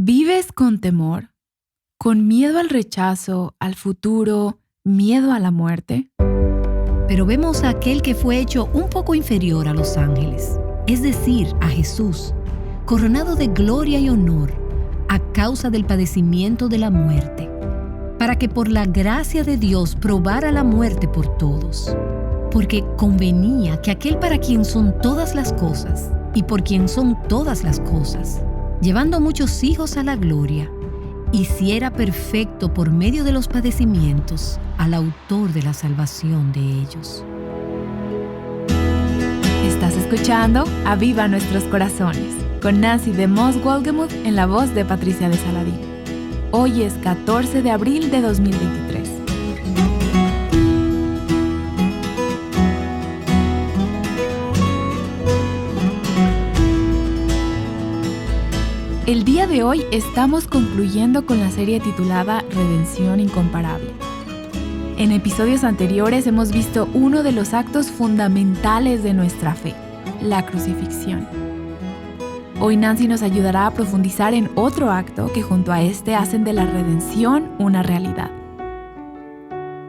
¿Vives con temor? ¿Con miedo al rechazo, al futuro, miedo a la muerte? Pero vemos a aquel que fue hecho un poco inferior a los ángeles, es decir, a Jesús, coronado de gloria y honor a causa del padecimiento de la muerte, para que por la gracia de Dios probara la muerte por todos. Porque convenía que aquel para quien son todas las cosas y por quien son todas las cosas, llevando muchos hijos a la gloria, hiciera perfecto por medio de los padecimientos al autor de la salvación de ellos. Estás escuchando Aviva Nuestros Corazones, con Nancy de Moss Wolgemuth en la voz de Patricia de Saladín. Hoy es 14 de abril de 2023. El día de hoy estamos concluyendo con la serie titulada Redención Incomparable. En episodios anteriores hemos visto uno de los actos fundamentales de nuestra fe, la crucifixión. Hoy Nancy nos ayudará a profundizar en otro acto que junto a este hacen de la redención una realidad.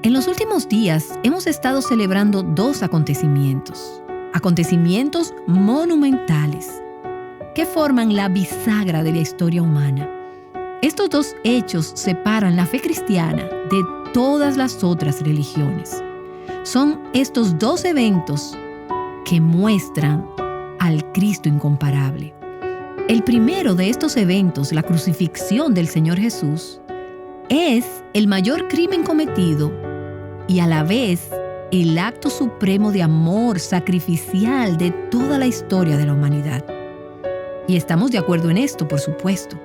En los últimos días hemos estado celebrando dos acontecimientos monumentales, que forman la bisagra de la historia humana. Estos dos hechos separan la fe cristiana de todas las otras religiones. Son estos dos eventos que muestran al Cristo incomparable. El primero de estos eventos, la crucifixión del Señor Jesús, es el mayor crimen cometido y a la vez el acto supremo de amor sacrificial de toda la historia de la humanidad. Y estamos de acuerdo en esto, por supuesto.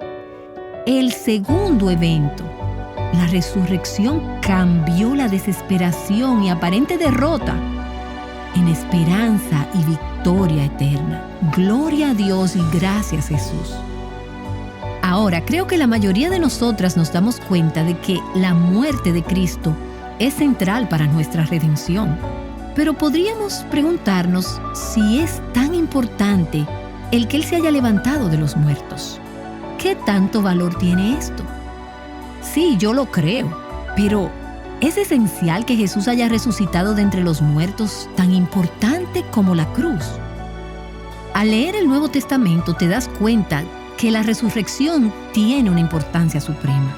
El segundo evento, la resurrección, cambió la desesperación y aparente derrota en esperanza y victoria eterna. Gloria a Dios y gracias, Jesús. Ahora, creo que la mayoría de nosotras nos damos cuenta de que la muerte de Cristo es central para nuestra redención. Pero podríamos preguntarnos si es tan importante el que Él se haya levantado de los muertos. ¿Qué tanto valor tiene esto? Sí, yo lo creo, pero ¿es esencial que Jesús haya resucitado de entre los muertos tan importante como la cruz? Al leer el Nuevo Testamento te das cuenta que la resurrección tiene una importancia suprema.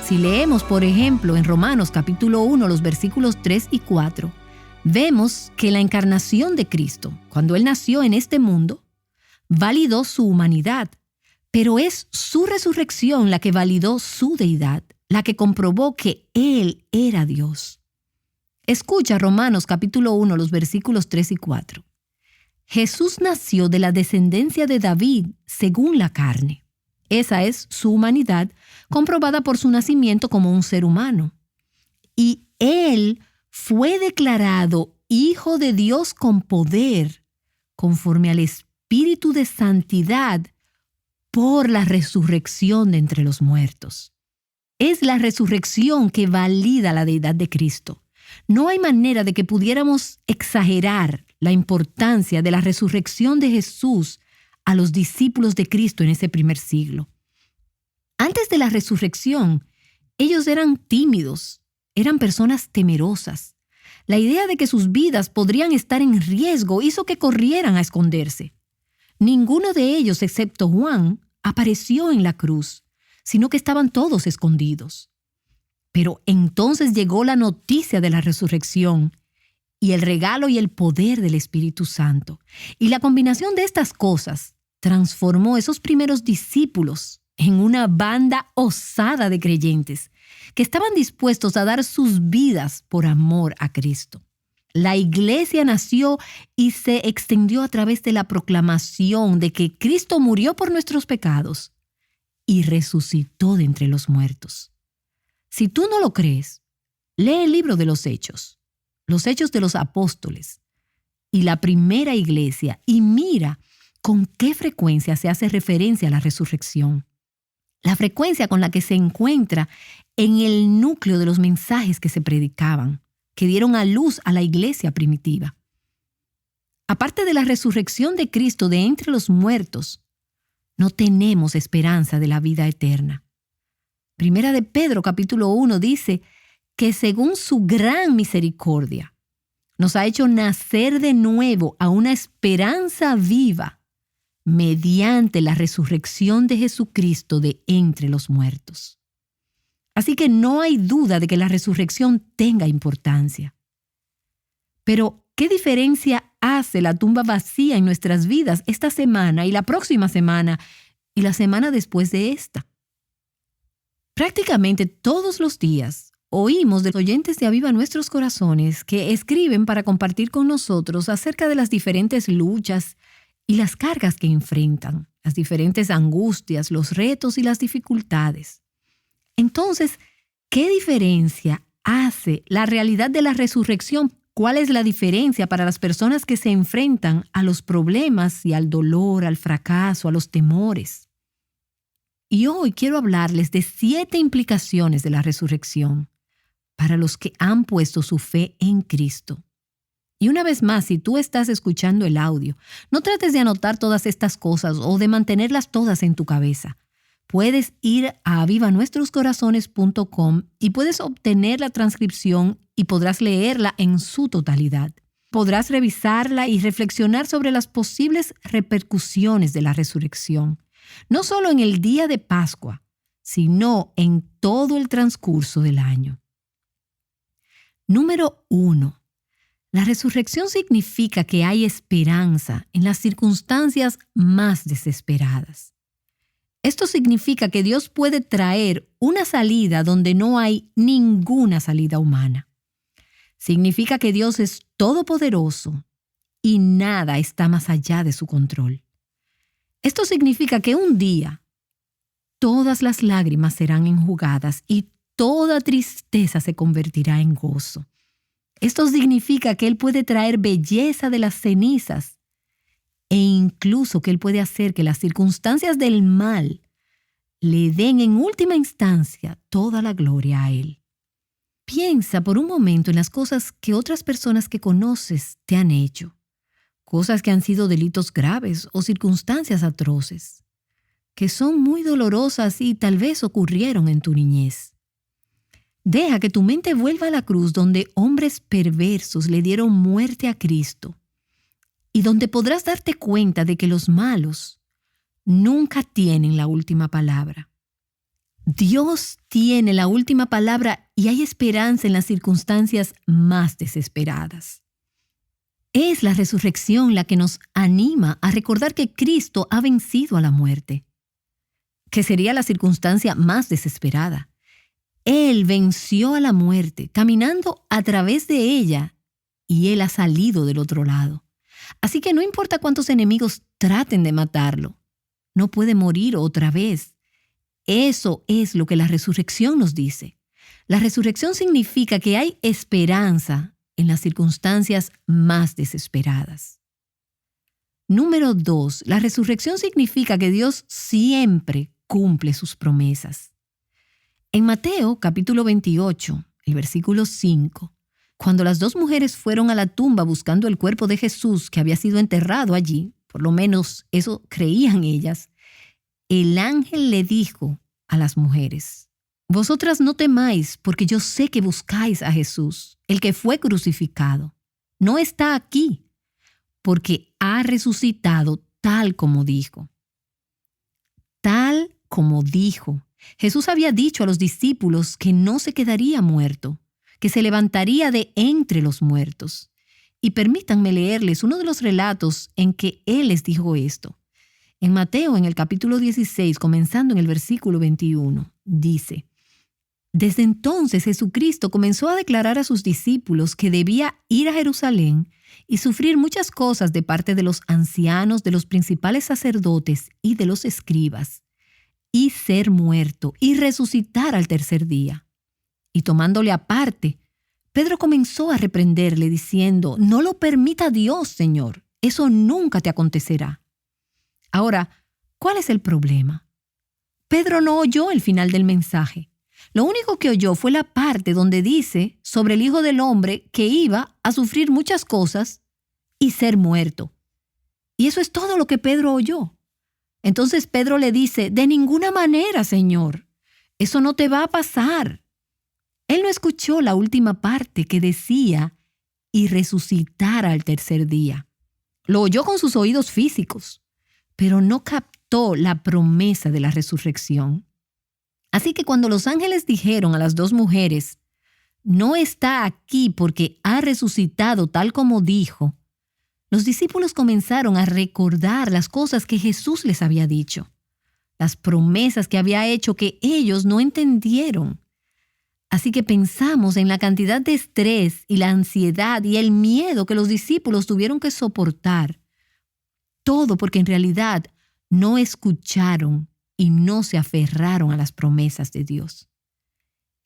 Si leemos, por ejemplo, en Romanos capítulo 1, los versículos 3 y 4, vemos que la encarnación de Cristo, cuando Él nació en este mundo, validó su humanidad, pero es su resurrección la que validó su deidad, la que comprobó que Él era Dios. Escucha Romanos capítulo 1, los versículos 3 y 4. Jesús nació de la descendencia de David según la carne. Esa es su humanidad, comprobada por su nacimiento como un ser humano. Y Él fue declarado Hijo de Dios con poder, conforme al Espíritu de santidad, por la resurrección de entre los muertos. Es la resurrección que valida la deidad de Cristo. No hay manera de que pudiéramos exagerar la importancia de la resurrección de Jesús a los discípulos de Cristo en ese primer siglo. Antes de la resurrección, ellos eran tímidos, eran personas temerosas. La idea de que sus vidas podrían estar en riesgo hizo que corrieran a esconderse. Ninguno de ellos, excepto Juan, apareció en la cruz, sino que estaban todos escondidos. Pero entonces llegó la noticia de la resurrección y el regalo y el poder del Espíritu Santo. Y la combinación de estas cosas transformó esos primeros discípulos en una banda osada de creyentes que estaban dispuestos a dar sus vidas por amor a Cristo. La iglesia nació y se extendió a través de la proclamación de que Cristo murió por nuestros pecados y resucitó de entre los muertos. Si tú no lo crees, lee el libro de los Hechos de los Apóstoles y la primera iglesia y mira con qué frecuencia se hace referencia a la resurrección. La frecuencia con la que se encuentra en el núcleo de los mensajes que se predicaban, que dieron a luz a la iglesia primitiva. Aparte de la resurrección de Cristo de entre los muertos, no tenemos esperanza de la vida eterna. Primera de Pedro capítulo 1 dice que según su gran misericordia nos ha hecho nacer de nuevo a una esperanza viva mediante la resurrección de Jesucristo de entre los muertos. Así que no hay duda de que la resurrección tenga importancia. Pero, ¿qué diferencia hace la tumba vacía en nuestras vidas esta semana y la próxima semana y la semana después de esta? Prácticamente todos los días oímos de oyentes de Aviva Nuestros Corazones que escriben para compartir con nosotros acerca de las diferentes luchas y las cargas que enfrentan, las diferentes angustias, los retos y las dificultades. Entonces, ¿qué diferencia hace la realidad de la resurrección? ¿Cuál es la diferencia para las personas que se enfrentan a los problemas y al dolor, al fracaso, a los temores? Y hoy quiero hablarles de 7 implicaciones de la resurrección para los que han puesto su fe en Cristo. Y una vez más, si tú estás escuchando el audio, no trates de anotar todas estas cosas o de mantenerlas todas en tu cabeza. Puedes ir a avivanuestroscorazones.com y puedes obtener la transcripción y podrás leerla en su totalidad. Podrás revisarla y reflexionar sobre las posibles repercusiones de la resurrección, no solo en el día de Pascua, sino en todo el transcurso del año. Número 1. La resurrección significa que hay esperanza en las circunstancias más desesperadas. Esto significa que Dios puede traer una salida donde no hay ninguna salida humana. Significa que Dios es todopoderoso y nada está más allá de su control. Esto significa que un día todas las lágrimas serán enjugadas y toda tristeza se convertirá en gozo. Esto significa que Él puede traer belleza de las cenizas e incluso que Él puede hacer que las circunstancias del mal le den en última instancia toda la gloria a Él. Piensa por un momento en las cosas que otras personas que conoces te han hecho, cosas que han sido delitos graves o circunstancias atroces, que son muy dolorosas y tal vez ocurrieron en tu niñez. Deja que tu mente vuelva a la cruz donde hombres perversos le dieron muerte a Cristo y donde podrás darte cuenta de que los malos nunca tienen la última palabra. Dios tiene la última palabra y hay esperanza en las circunstancias más desesperadas. Es la resurrección la que nos anima a recordar que Cristo ha vencido a la muerte, que sería la circunstancia más desesperada. Él venció a la muerte, caminando a través de ella, y Él ha salido del otro lado. Así que no importa cuántos enemigos traten de matarlo, no puede morir otra vez. Eso es lo que la resurrección nos dice. La resurrección significa que hay esperanza en las circunstancias más desesperadas. Número 2. La resurrección significa que Dios siempre cumple sus promesas. En Mateo capítulo 28, el versículo 5, cuando las 2 mujeres fueron a la tumba buscando el cuerpo de Jesús que había sido enterrado allí, por lo menos eso creían ellas, el ángel le dijo a las mujeres: «Vosotras no temáis, porque yo sé que buscáis a Jesús, el que fue crucificado. No está aquí, porque ha resucitado tal como dijo». Tal como dijo. Jesús había dicho a los discípulos que no se quedaría muerto, que se levantaría de entre los muertos. Y permítanme leerles uno de los relatos en que Él les dijo esto. En Mateo, en el capítulo 16, comenzando en el versículo 21, dice: «Desde entonces Jesucristo comenzó a declarar a sus discípulos que debía ir a Jerusalén y sufrir muchas cosas de parte de los ancianos, de los principales sacerdotes y de los escribas, y ser muerto y resucitar al tercer día». Y tomándole aparte, Pedro comenzó a reprenderle diciendo: «No lo permita Dios, Señor, eso nunca te acontecerá». Ahora, ¿cuál es el problema? Pedro no oyó el final del mensaje. Lo único que oyó fue la parte donde dice sobre el Hijo del Hombre que iba a sufrir muchas cosas y ser muerto. Y eso es todo lo que Pedro oyó. Entonces Pedro le dice, de ninguna manera, Señor, eso no te va a pasar. Él no escuchó la última parte que decía, y resucitara al tercer día. Lo oyó con sus oídos físicos, pero no captó la promesa de la resurrección. Así que cuando los ángeles dijeron a las dos mujeres, no está aquí porque ha resucitado tal como dijo, los discípulos comenzaron a recordar las cosas que Jesús les había dicho, las promesas que había hecho que ellos no entendieron. Así que pensamos en la cantidad de estrés y la ansiedad y el miedo que los discípulos tuvieron que soportar. Todo porque en realidad no escucharon y no se aferraron a las promesas de Dios.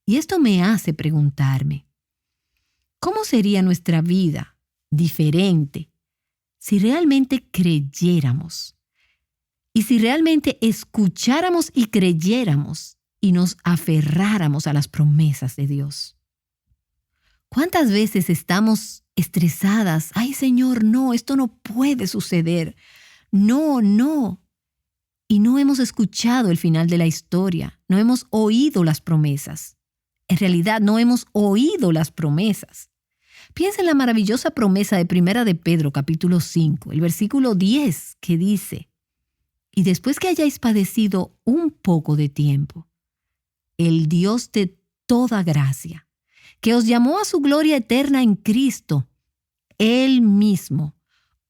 Y esto me hace preguntarme, ¿cómo sería nuestra vida diferente si realmente creyéramos? Y si realmente escucháramos y creyéramos y nos aferráramos a las promesas de Dios. ¿Cuántas veces estamos estresadas? Ay, Señor, no, esto no puede suceder. No. Y no hemos escuchado el final de la historia. No hemos oído las promesas. En realidad, no hemos oído las promesas. Piensa en la maravillosa promesa de 1 de Pedro, capítulo 5, el versículo 10, que dice, y después que hayáis padecido un poco de tiempo, el Dios de toda gracia, que os llamó a su gloria eterna en Cristo, Él mismo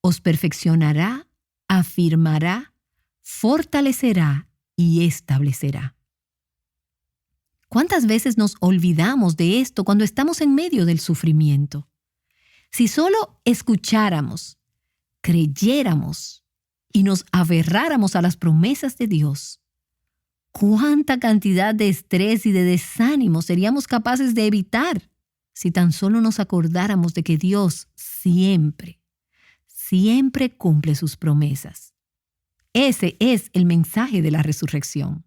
os perfeccionará, afirmará, fortalecerá y establecerá. ¿Cuántas veces nos olvidamos de esto cuando estamos en medio del sufrimiento? Si solo escucháramos, creyéramos y nos aferráramos a las promesas de Dios, ¿cuánta cantidad de estrés y de desánimo seríamos capaces de evitar si tan solo nos acordáramos de que Dios siempre cumple sus promesas? Ese es el mensaje de la resurrección.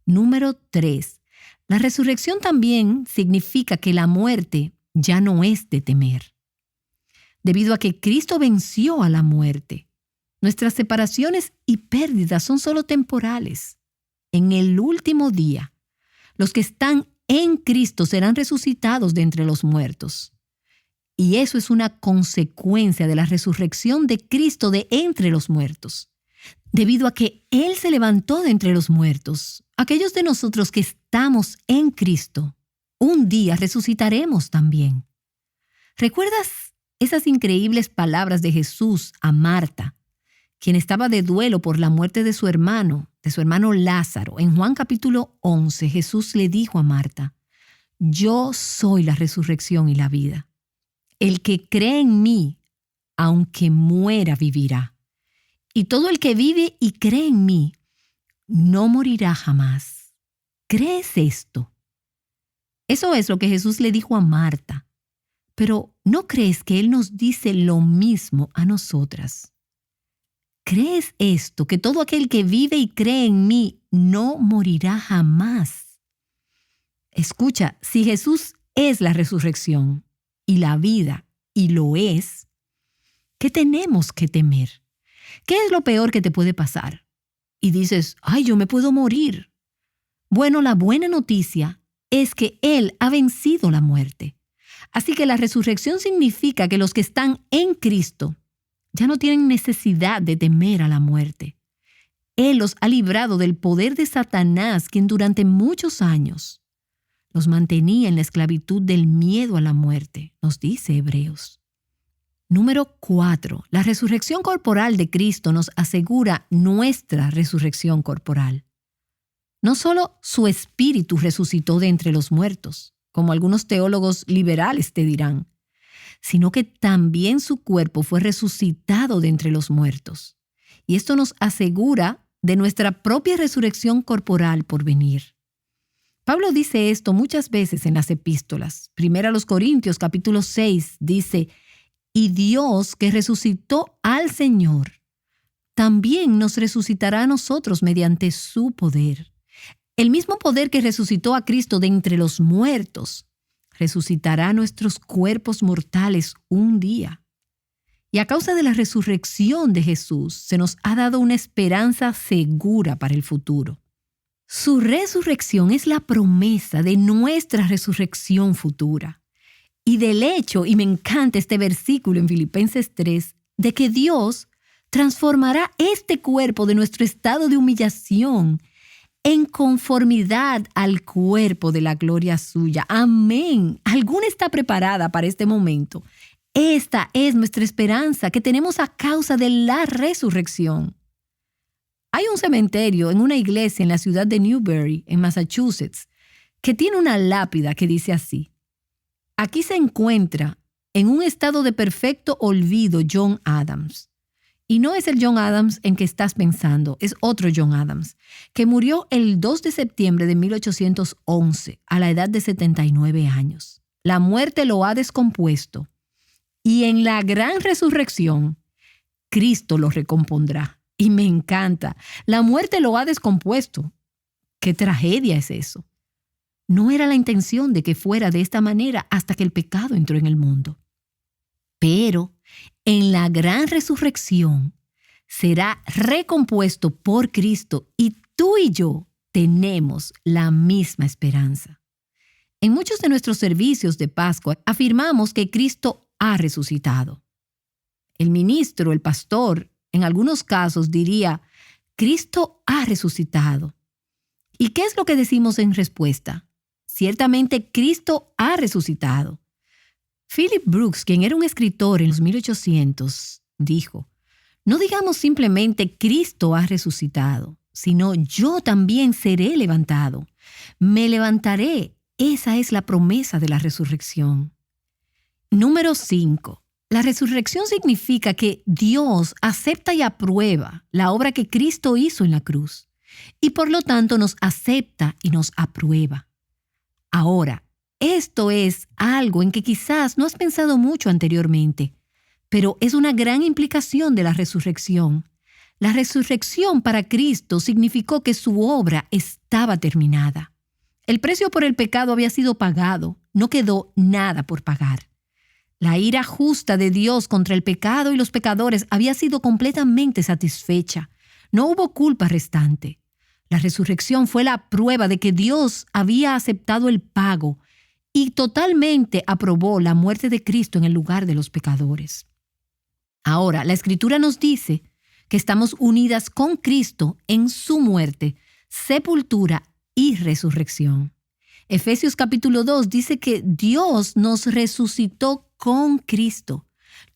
Número 3. La resurrección también significa que la muerte ya no es de temer. Debido a que Cristo venció a la muerte, nuestras separaciones y pérdidas son solo temporales. En el último día, los que están en Cristo serán resucitados de entre los muertos. Y eso es una consecuencia de la resurrección de Cristo de entre los muertos. Debido a que Él se levantó de entre los muertos, aquellos de nosotros que estamos en Cristo, un día resucitaremos también. ¿Recuerdas esas increíbles palabras de Jesús a Marta, quien estaba de duelo por la muerte de su hermano Lázaro? En Juan capítulo 11, Jesús le dijo a Marta, yo soy la resurrección y la vida. El que cree en mí, aunque muera, vivirá. Y todo el que vive y cree en mí, no morirá jamás. ¿Crees esto? Eso es lo que Jesús le dijo a Marta. Pero ¿no crees que Él nos dice lo mismo a nosotras? ¿Crees esto, que todo aquel que vive y cree en mí no morirá jamás? Escucha, si Jesús es la resurrección y la vida, y lo es, ¿qué tenemos que temer? ¿Qué es lo peor que te puede pasar? Y dices, ay, yo me puedo morir. Bueno, la buena noticia es que Él ha vencido la muerte. Así que la resurrección significa que los que están en Cristo ya no tienen necesidad de temer a la muerte. Él los ha librado del poder de Satanás, quien durante muchos años los mantenía en la esclavitud del miedo a la muerte, nos dice Hebreos. Número 4. La resurrección corporal de Cristo nos asegura nuestra resurrección corporal. No solo su espíritu resucitó de entre los muertos, como algunos teólogos liberales te dirán, sino que también su cuerpo fue resucitado de entre los muertos. Y esto nos asegura de nuestra propia resurrección corporal por venir. Pablo dice esto muchas veces en las epístolas. 1 Corintios capítulo 6 dice, y Dios que resucitó al Señor, también nos resucitará a nosotros mediante su poder. El mismo poder que resucitó a Cristo de entre los muertos, resucitará nuestros cuerpos mortales un día. Y a causa de la resurrección de Jesús, se nos ha dado una esperanza segura para el futuro. Su resurrección es la promesa de nuestra resurrección futura. Y del hecho, y me encanta este versículo en Filipenses 3, de que Dios transformará este cuerpo de nuestro estado de humillación en conformidad al cuerpo de la gloria suya. Amén. ¿Alguna está preparada para este momento? Esta es nuestra esperanza que tenemos a causa de la resurrección. Hay un cementerio en una iglesia en la ciudad de Newbury, en Massachusetts, que tiene una lápida que dice así: aquí se encuentra en un estado de perfecto olvido John Adams. Y no es el John Adams en que estás pensando, es otro John Adams, que murió el 2 de septiembre de 1811 a la edad de 79 años. La muerte lo ha descompuesto y en la gran resurrección, Cristo lo recompondrá. Y me encanta, la muerte lo ha descompuesto. ¿Qué tragedia es eso? No era la intención de que fuera de esta manera hasta que el pecado entró en el mundo. Pero en la gran resurrección será recompuesto por Cristo y tú y yo tenemos la misma esperanza. En muchos de nuestros servicios de Pascua afirmamos que Cristo ha resucitado. El ministro, el pastor, en algunos casos diría: Cristo ha resucitado. ¿Y qué es lo que decimos en respuesta? Ciertamente Cristo ha resucitado. Philip Brooks, quien era un escritor en los 1800, dijo: no digamos simplemente Cristo ha resucitado, sino yo también seré levantado. Me levantaré. Esa es la promesa de la resurrección. Número 5. La resurrección significa que Dios acepta y aprueba la obra que Cristo hizo en la cruz y por lo tanto nos acepta y nos aprueba. Ahora, esto es algo en que quizás no has pensado mucho anteriormente, pero es una gran implicación de la resurrección. La resurrección para Cristo significó que su obra estaba terminada. El precio por el pecado había sido pagado, no quedó nada por pagar. La ira justa de Dios contra el pecado y los pecadores había sido completamente satisfecha. No hubo culpa restante. La resurrección fue la prueba de que Dios había aceptado el pago y totalmente aprobó la muerte de Cristo en el lugar de los pecadores. Ahora, la Escritura nos dice que estamos unidas con Cristo en su muerte, sepultura y resurrección. Efesios capítulo 2 dice que Dios nos resucitó con Cristo,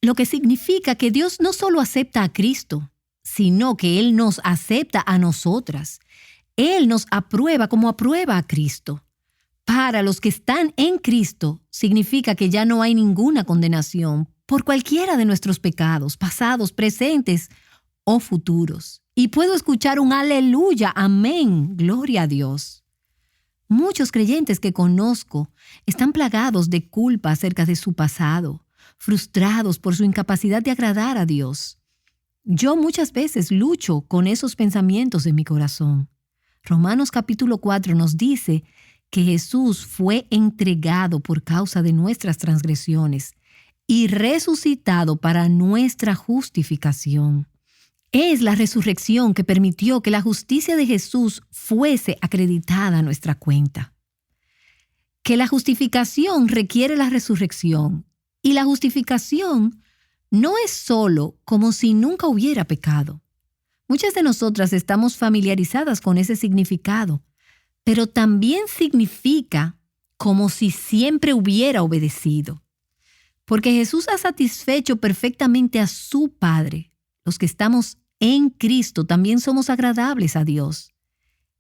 lo que significa que Dios no solo acepta a Cristo, sino que Él nos acepta a nosotras. Él nos aprueba como aprueba a Cristo. Para los que están en Cristo, significa que ya no hay ninguna condenación por cualquiera de nuestros pecados, pasados, presentes o futuros. Y puedo escuchar un aleluya, amén, gloria a Dios. Muchos creyentes que conozco están plagados de culpa acerca de su pasado, frustrados por su incapacidad de agradar a Dios. Yo muchas veces lucho con esos pensamientos en mi corazón. Romanos capítulo 4 nos dice que Jesús fue entregado por causa de nuestras transgresiones y resucitado para nuestra justificación. Es la resurrección que permitió que la justicia de Jesús fuese acreditada a nuestra cuenta. Que la justificación requiere la resurrección y la justificación no es solo como si nunca hubiera pecado. Muchas de nosotras estamos familiarizadas con ese significado, pero también significa como si siempre hubiera obedecido. Porque Jesús ha satisfecho perfectamente a su Padre. Los que estamos en Cristo también somos agradables a Dios.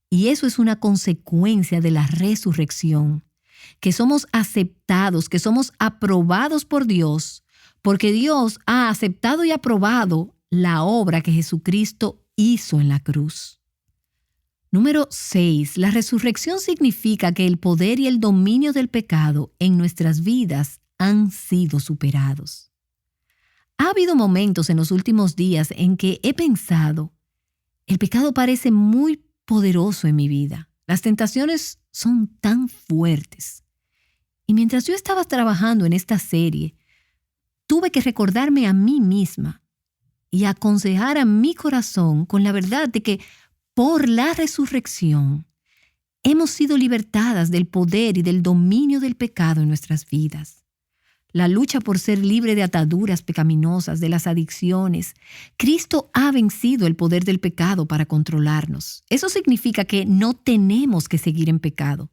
Y eso es una consecuencia de la resurrección, que somos aceptados, que somos aprobados por Dios, porque Dios ha aceptado y aprobado la obra que Jesucristo hizo en la cruz. Número 6. La resurrección significa que el poder y el dominio del pecado en nuestras vidas han sido superados. Ha habido momentos en los últimos días en que he pensado, el pecado parece muy poderoso en mi vida. Las tentaciones son tan fuertes. Y mientras yo estaba trabajando en esta serie, tuve que recordarme a mí misma y aconsejar a mi corazón con la verdad de que por la resurrección hemos sido libertadas del poder y del dominio del pecado en nuestras vidas. La lucha por ser libre de ataduras pecaminosas, de las adicciones. Cristo ha vencido el poder del pecado para controlarnos. Eso significa que no tenemos que seguir en pecado.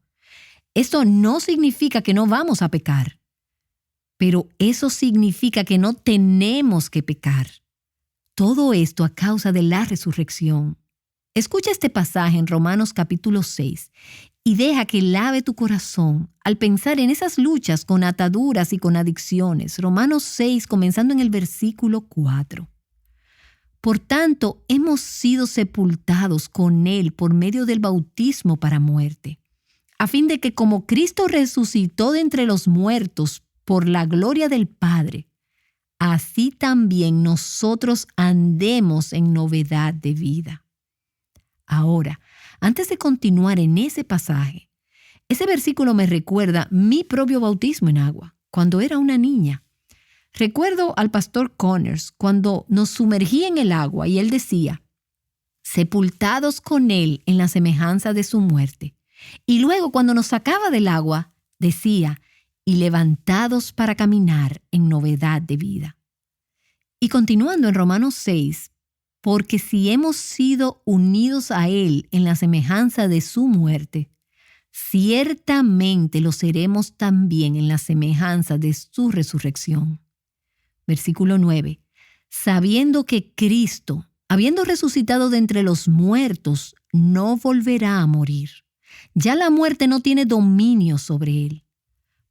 Esto no significa que no vamos a pecar, pero eso significa que no tenemos que pecar. Todo esto a causa de la resurrección. Escucha este pasaje en Romanos capítulo 6 y deja que lave tu corazón al pensar en esas luchas con ataduras y con adicciones. Romanos 6, comenzando en el versículo 4. Por tanto, hemos sido sepultados con Él por medio del bautismo para muerte, a fin de que como Cristo resucitó de entre los muertos por la gloria del Padre, así también nosotros andemos en novedad de vida. Ahora, antes de continuar en ese pasaje, ese versículo me recuerda mi propio bautismo en agua, cuando era una niña. Recuerdo al pastor Connors cuando nos sumergía en el agua y él decía, sepultados con Él en la semejanza de su muerte. Y luego cuando nos sacaba del agua, decía, y levantados para caminar en novedad de vida. Y continuando en Romanos 6, porque si hemos sido unidos a Él en la semejanza de su muerte, ciertamente lo seremos también en la semejanza de su resurrección. Versículo 9. Sabiendo que Cristo, habiendo resucitado de entre los muertos, no volverá a morir. Ya la muerte no tiene dominio sobre Él,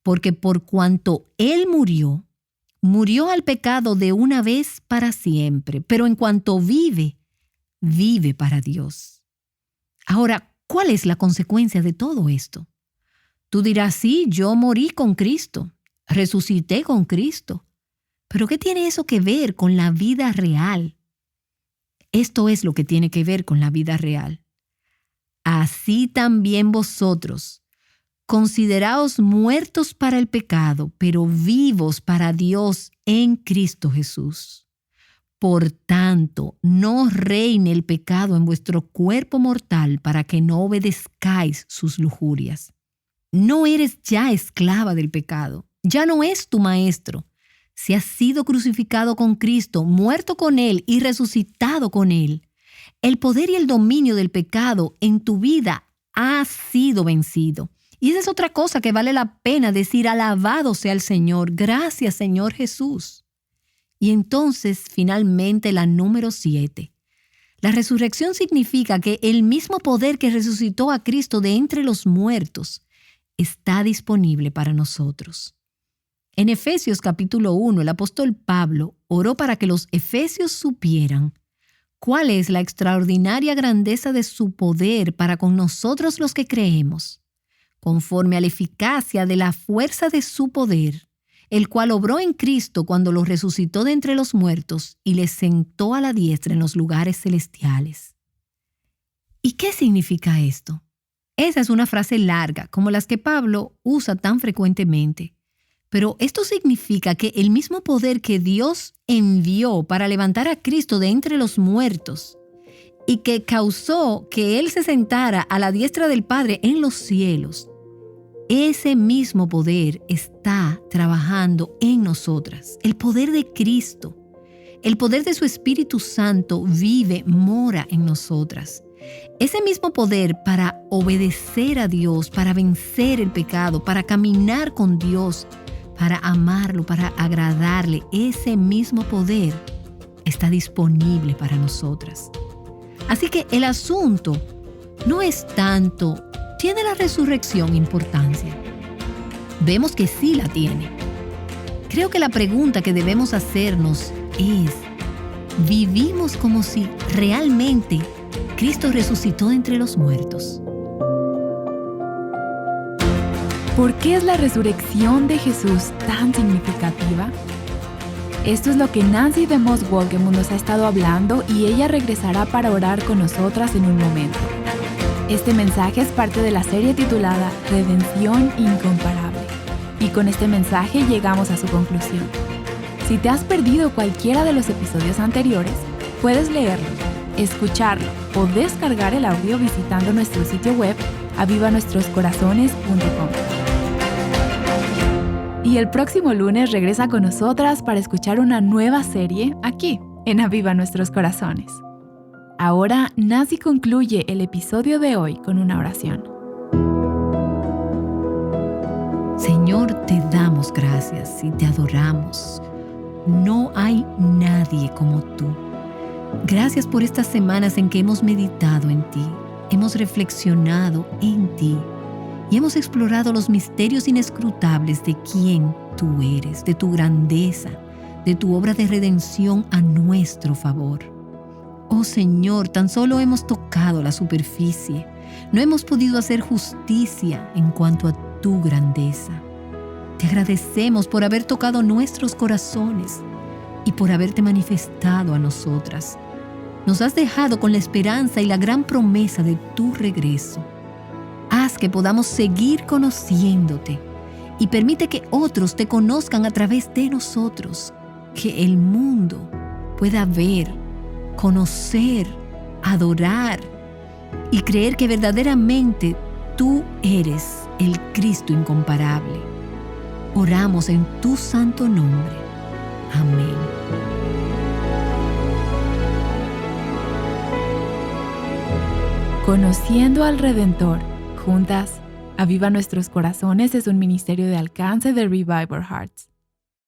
porque por cuanto Él murió al pecado de una vez para siempre, pero en cuanto vive para Dios. Ahora, ¿cuál es la consecuencia de todo esto? Tú dirás, sí, yo morí con Cristo, resucité con Cristo, pero ¿qué tiene eso que ver con la vida real? Esto es lo que tiene que ver con la vida real. Así también vosotros, consideraos muertos para el pecado, pero vivos para Dios en Cristo Jesús. Por tanto, no reine el pecado en vuestro cuerpo mortal para que no obedezcáis sus lujurias. No eres ya esclava del pecado, ya no es tu maestro. Si has sido crucificado con Cristo, muerto con Él y resucitado con Él, el poder y el dominio del pecado en tu vida ha sido vencido. Y esa es otra cosa que vale la pena decir, alabado sea el Señor, gracias Señor Jesús. Y entonces, finalmente, la número 7. La resurrección significa que el mismo poder que resucitó a Cristo de entre los muertos está disponible para nosotros. En Efesios capítulo 1, el apóstol Pablo oró para que los efesios supieran cuál es la extraordinaria grandeza de su poder para con nosotros los que creemos, conforme a la eficacia de la fuerza de su poder, el cual obró en Cristo cuando lo resucitó de entre los muertos y le sentó a la diestra en los lugares celestiales. ¿Y qué significa esto? Esa es una frase larga, como las que Pablo usa tan frecuentemente. Pero esto significa que el mismo poder que Dios envió para levantar a Cristo de entre los muertos y que causó que Él se sentara a la diestra del Padre en los cielos, ese mismo poder está trabajando en nosotras. El poder de Cristo, el poder de su Espíritu Santo mora en nosotras. Ese mismo poder para obedecer a Dios, para vencer el pecado, para caminar con Dios, para amarlo, para agradarle, ese mismo poder está disponible para nosotras. Así que el asunto no es tanto, ¿tiene la resurrección importancia? Vemos que sí la tiene. Creo que la pregunta que debemos hacernos es, ¿vivimos como si realmente Cristo resucitó de entre los muertos? ¿Por qué es la resurrección de Jesús tan significativa? Esto es lo que Nancy DeMoss Wolgemuth nos ha estado hablando y ella regresará para orar con nosotras en un momento. Este mensaje es parte de la serie titulada Redención Incomparable. Y con este mensaje llegamos a su conclusión. Si te has perdido cualquiera de los episodios anteriores, puedes leerlo, escucharlo o descargar el audio visitando nuestro sitio web avivanuestroscorazones.com. Y el próximo lunes regresa con nosotras para escuchar una nueva serie aquí, en Aviva Nuestros Corazones. Ahora, Nazi concluye el episodio de hoy con una oración. Señor, te damos gracias y te adoramos. No hay nadie como tú. Gracias por estas semanas en que hemos meditado en ti, hemos reflexionado en ti y hemos explorado los misterios inescrutables de quién tú eres, de tu grandeza, de tu obra de redención a nuestro favor. Oh Señor, tan solo hemos tocado la superficie. No hemos podido hacer justicia en cuanto a tu grandeza. Te agradecemos por haber tocado nuestros corazones y por haberte manifestado a nosotras. Nos has dejado con la esperanza y la gran promesa de tu regreso. Haz que podamos seguir conociéndote y permite que otros te conozcan a través de nosotros, que el mundo pueda ver, conocer, adorar y creer que verdaderamente tú eres el Cristo incomparable. Oramos en tu santo nombre. Amén. Conociendo al Redentor, juntas, Aviva Nuestros Corazones es un ministerio de alcance de Revive Our Hearts.